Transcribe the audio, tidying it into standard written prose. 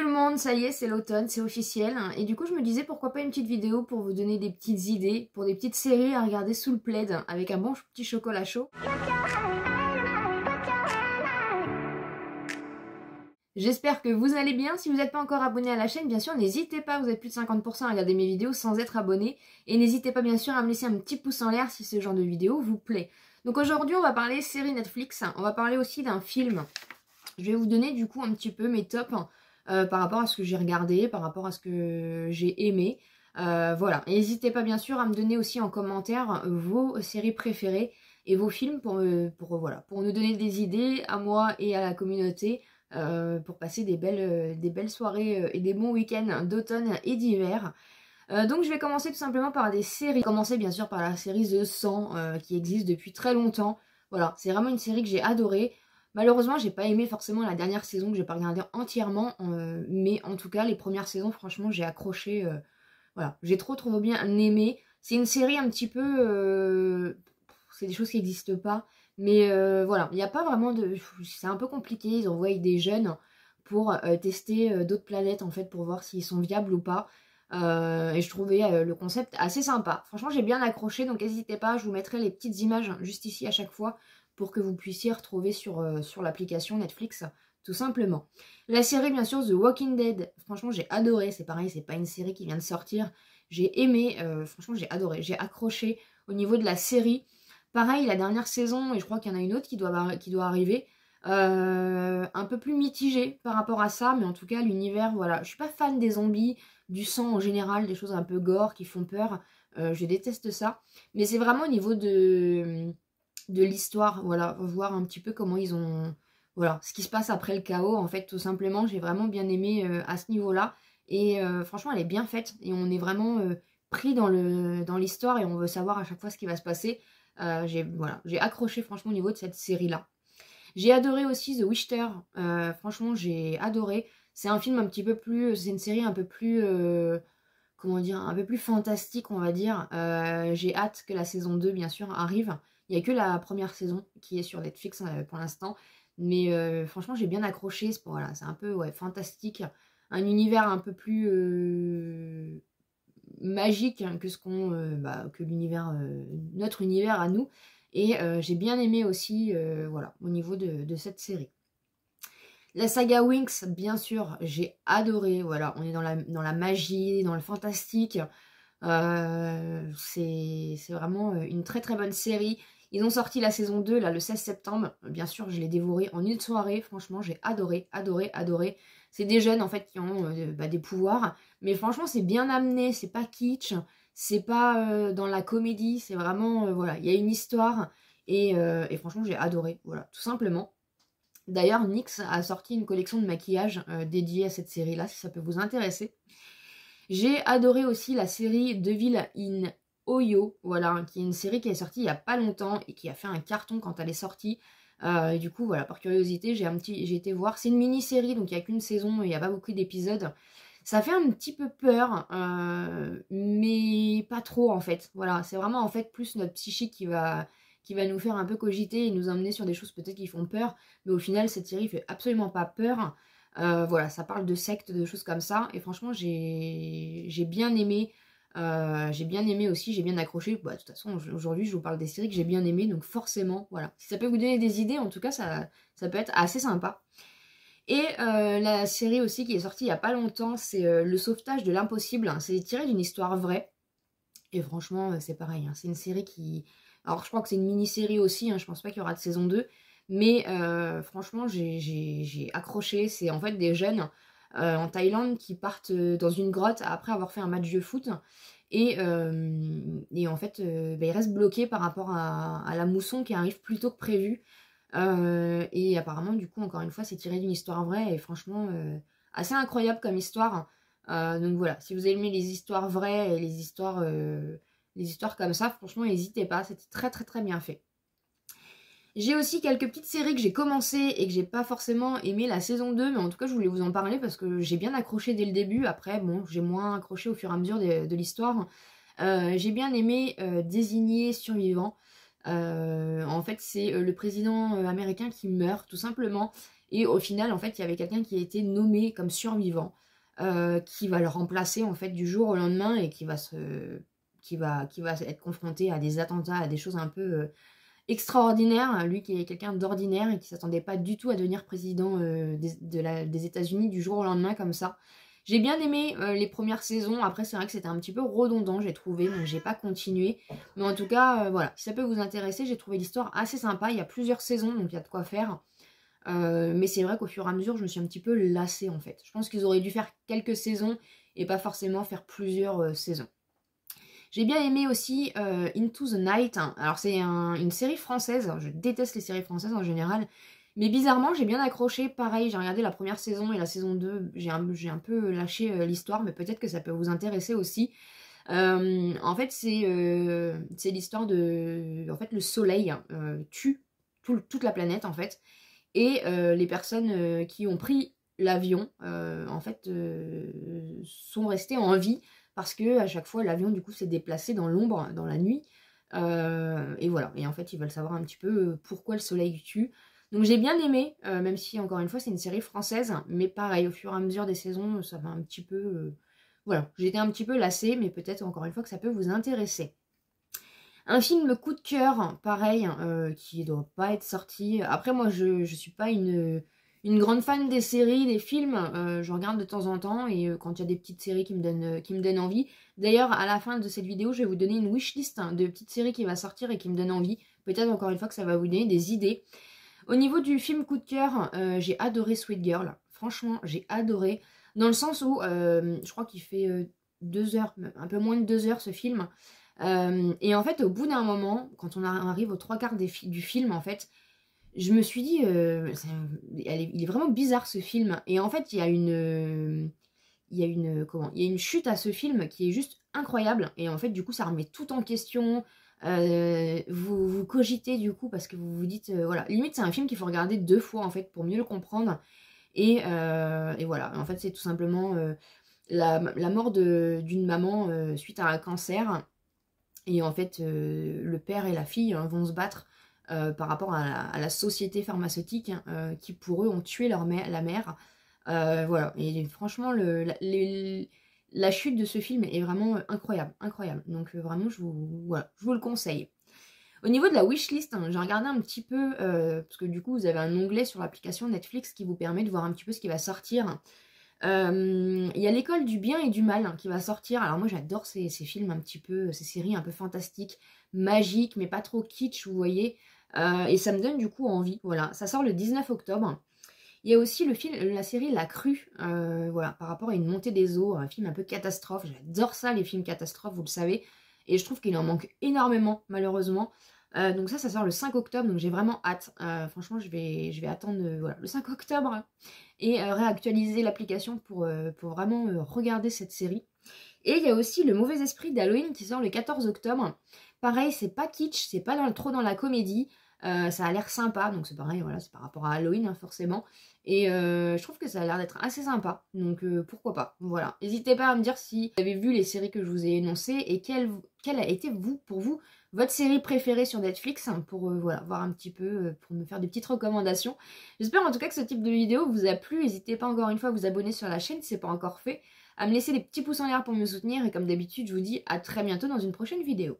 tout le monde, ça y est, c'est l'automne, c'est officiel. Et du coup, je me disais pourquoi pas une petite vidéo pour vous donner des petites idées, pour des petites séries à regarder sous le plaid, avec un bon petit chocolat chaud. J'espère que vous allez bien. Si vous n'êtes pas encore abonné à la chaîne, bien sûr, n'hésitez pas, vous êtes plus de 50% à regarder mes vidéos sans être abonné. Et n'hésitez pas bien sûr à me laisser un petit pouce en l'air si ce genre de vidéo vous plaît. Donc aujourd'hui, on va parler série Netflix, on va parler aussi d'un film. Je vais vous donner du coup un petit peu mes tops par rapport à ce que j'ai regardé, par rapport à ce que j'ai aimé. Voilà, n'hésitez pas bien sûr à me donner aussi en commentaire vos séries préférées et vos films pour nous donner des idées à moi et à la communauté pour passer des belles soirées et des bons week-ends d'automne et d'hiver. Donc je vais commencer tout simplement par des séries. Commencer bien sûr par la série The 100 qui existe depuis très longtemps. Voilà, c'est vraiment une série que j'ai adorée. Malheureusement, j'ai pas aimé forcément la dernière saison que j'ai pas regardé entièrement, mais en tout cas les premières saisons, franchement, j'ai accroché. Voilà, j'ai trop bien aimé. C'est une série un petit peu, c'est des choses qui n'existent pas, mais voilà, il n'y a pas vraiment de. C'est un peu compliqué. Ils envoient des jeunes pour tester d'autres planètes en fait pour voir s'ils sont viables ou pas. Et je trouvais le concept assez sympa. Franchement, j'ai bien accroché, donc n'hésitez pas, je vous mettrai les petites images juste ici à chaque fois pour que vous puissiez retrouver sur l'application Netflix, tout simplement. La série, bien sûr, The Walking Dead, franchement, j'ai adoré. C'est pareil, c'est pas une série qui vient de sortir. J'ai aimé, franchement, j'ai adoré. J'ai accroché au niveau de la série. Pareil, la dernière saison, et je crois qu'il y en a une autre qui doit arriver, un peu plus mitigée par rapport à ça, mais en tout cas, l'univers, voilà. Je suis pas fan des zombies, du sang en général, des choses un peu gore qui font peur. Je déteste ça. Mais c'est vraiment au niveau de l'histoire, voilà, voir un petit peu comment ils ont, voilà, ce qui se passe après le chaos, en fait, tout simplement, j'ai vraiment bien aimé à ce niveau-là, et franchement, elle est bien faite, et on est vraiment pris dans l'histoire, et on veut savoir à chaque fois ce qui va se passer. J'ai accroché franchement au niveau de cette série-là. J'ai adoré aussi The Witcher, franchement, j'ai adoré. C'est un film un petit peu plus, c'est une série un peu plus, comment dire, un peu plus fantastique, on va dire. J'ai hâte que la saison 2, bien sûr, arrive. Il n'y a que la première saison qui est sur Netflix pour l'instant. Mais franchement, j'ai bien accroché. Voilà, c'est un peu fantastique. Un univers un peu plus magique que que l'univers, notre univers à nous. Et j'ai bien aimé aussi, voilà, au niveau de cette série. La saga Winx, bien sûr, j'ai adoré. Voilà, on est dans la magie, dans le fantastique. C'est vraiment une très très bonne série. Ils ont sorti la saison 2 là, le 16 septembre. Bien sûr, je l'ai dévoré en une soirée. Franchement, j'ai adoré, adoré, adoré. C'est des jeunes en fait qui ont des pouvoirs. Mais franchement, c'est bien amené. C'est pas kitsch. C'est pas dans la comédie. C'est vraiment, voilà, il y a une histoire. Et franchement, j'ai adoré. Voilà, tout simplement. D'ailleurs, NYX a sorti une collection de maquillage dédiée à cette série-là, si ça peut vous intéresser. J'ai adoré aussi la série Devil in Oyo, voilà, qui est une série qui est sortie il n'y a pas longtemps et qui a fait un carton quand elle est sortie. Et du coup, voilà, par curiosité, j'ai été voir. C'est une mini-série, donc il n'y a qu'une saison et il n'y a pas beaucoup d'épisodes. Ça fait un petit peu peur, mais pas trop en fait. Voilà, c'est vraiment en fait plus notre psychique qui va nous faire un peu cogiter et nous emmener sur des choses peut-être qui font peur. Mais au final, cette série fait absolument pas peur. Voilà, ça parle de sectes, de choses comme ça. Et franchement, j'ai bien aimé. J'ai bien aimé aussi, j'ai bien accroché. Bah, de toute façon, aujourd'hui, je vous parle des séries que j'ai bien aimées. Donc forcément, voilà. Si ça peut vous donner des idées, en tout cas, ça peut être assez sympa. Et la série aussi qui est sortie il n'y a pas longtemps, c'est Le Sauvetage de l'Impossible. C'est tiré d'une histoire vraie. Et franchement, c'est pareil. C'est une série qui... Alors, je crois que c'est une mini-série aussi. Je pense pas qu'il y aura de saison 2. Mais franchement, j'ai accroché. C'est en fait des jeunes en Thaïlande qui partent dans une grotte après avoir fait un match de foot. Et en fait, ils restent bloqués par rapport à la mousson qui arrive plus tôt que prévu. Et apparemment, du coup, encore une fois, c'est tiré d'une histoire vraie. Et franchement, assez incroyable comme histoire. Donc voilà, si vous aimez les histoires vraies et les histoires comme ça, franchement, n'hésitez pas. C'était très très très bien fait. J'ai aussi quelques petites séries que j'ai commencé et que j'ai pas forcément aimé la saison 2, mais en tout cas je voulais vous en parler parce que j'ai bien accroché dès le début. Après, bon, j'ai moins accroché au fur et à mesure de l'histoire. J'ai bien aimé Désigné survivant. En fait, c'est le président américain qui meurt tout simplement. Et au final, en fait, il y avait quelqu'un qui a été nommé comme survivant, qui va le remplacer, en fait, du jour au lendemain et qui va être confronté à des attentats, à des choses un peu extraordinaires. Lui qui est quelqu'un d'ordinaire et qui s'attendait pas du tout à devenir président des États-Unis du jour au lendemain comme ça. J'ai bien aimé les premières saisons, après c'est vrai que c'était un petit peu redondant, j'ai trouvé, donc j'ai pas continué. Mais en tout cas, voilà, si ça peut vous intéresser, j'ai trouvé l'histoire assez sympa, il y a plusieurs saisons, donc il y a de quoi faire. Mais c'est vrai qu'au fur et à mesure, je me suis un petit peu lassée en fait. Je pense qu'ils auraient dû faire quelques saisons et pas forcément faire plusieurs saisons. J'ai bien aimé aussi Into the Night. Alors c'est une série française, je déteste les séries françaises en général. Mais bizarrement, j'ai bien accroché. Pareil, j'ai regardé la première saison et la saison 2, j'ai un peu lâché l'histoire, mais peut-être que ça peut vous intéresser aussi. En fait, c'est l'histoire de... En fait, le soleil tue toute la planète, en fait. Et les personnes qui ont pris l'avion, en fait, sont restées en vie parce que à chaque fois, l'avion, du coup, s'est déplacé dans l'ombre, dans la nuit. Et voilà. Et en fait, ils veulent savoir un petit peu pourquoi le soleil tue. Donc j'ai bien aimé, même si, encore une fois, c'est une série française. Mais pareil, au fur et à mesure des saisons, ça va un petit peu... voilà, j'ai été un petit peu lassée, mais peut-être, encore une fois, que ça peut vous intéresser. Un film coup de cœur, pareil, qui ne doit pas être sorti. Après, moi, je suis pas une grande fan des séries, des films. Je regarde de temps en temps et quand il y a des petites séries qui me donnent envie. D'ailleurs, à la fin de cette vidéo, je vais vous donner une wishlist de petites séries qui va sortir et qui me donnent envie. Peut-être encore une fois que ça va vous donner des idées. Au niveau du film coup de cœur, j'ai adoré Sweet Girl. Franchement, j'ai adoré. Dans le sens où, je crois qu'il fait 2 heures, un peu moins de 2 heures ce film. Et en fait, au bout d'un moment, quand on arrive aux 3/4 du film, en fait, je me suis dit, il est vraiment bizarre ce film. Et en fait, il y a une chute à ce film qui est juste incroyable. Et en fait, du coup, ça remet tout en question. Vous cogitez du coup parce que vous vous dites, voilà, limite c'est un film qu'il faut regarder 2 fois en fait pour mieux le comprendre. Et voilà, en fait, c'est tout simplement la mort d'une maman suite à un cancer. Et en fait, le père et la fille vont se battre par rapport à la société pharmaceutique qui, pour eux, ont tué la mère. Voilà. Et franchement, la chute de ce film est vraiment incroyable. Incroyable. Donc, vraiment, je vous le conseille. Au niveau de la wishlist, j'ai regardé un petit peu, parce que du coup, vous avez un onglet sur l'application Netflix qui vous permet de voir un petit peu ce qui va sortir. Il y a l'école du bien et du mal qui va sortir. Alors moi j'adore ces films un petit peu, ces séries un peu fantastiques, magiques, mais pas trop kitsch, vous voyez. Et ça me donne du coup envie. Voilà, ça sort le 19 octobre. Il y a aussi la série La Crue, voilà, par rapport à une montée des eaux, un film un peu catastrophe. J'adore ça, les films catastrophes, vous le savez. Et je trouve qu'il en manque énormément, malheureusement. Donc ça sort le 5 octobre, donc j'ai vraiment hâte. Franchement, je vais attendre voilà, le 5 octobre et réactualiser l'application pour vraiment regarder cette série. Et il y a aussi Le Mauvais Esprit d'Halloween qui sort le 14 octobre. Pareil, c'est pas kitsch, c'est pas trop dans la comédie. Ça a l'air sympa, donc c'est pareil, voilà, c'est par rapport à Halloween, hein, forcément. Et je trouve que ça a l'air d'être assez sympa, donc pourquoi pas. Voilà, n'hésitez pas à me dire si vous avez vu les séries que je vous ai énoncées et quelle a été, pour vous, votre série préférée sur Netflix, hein, pour voilà, voir un petit peu, pour me faire des petites recommandations. J'espère en tout cas que ce type de vidéo vous a plu. N'hésitez pas encore une fois à vous abonner sur la chaîne si ce n'est pas encore fait, à me laisser des petits pouces en l'air pour me soutenir, et comme d'habitude, je vous dis à très bientôt dans une prochaine vidéo.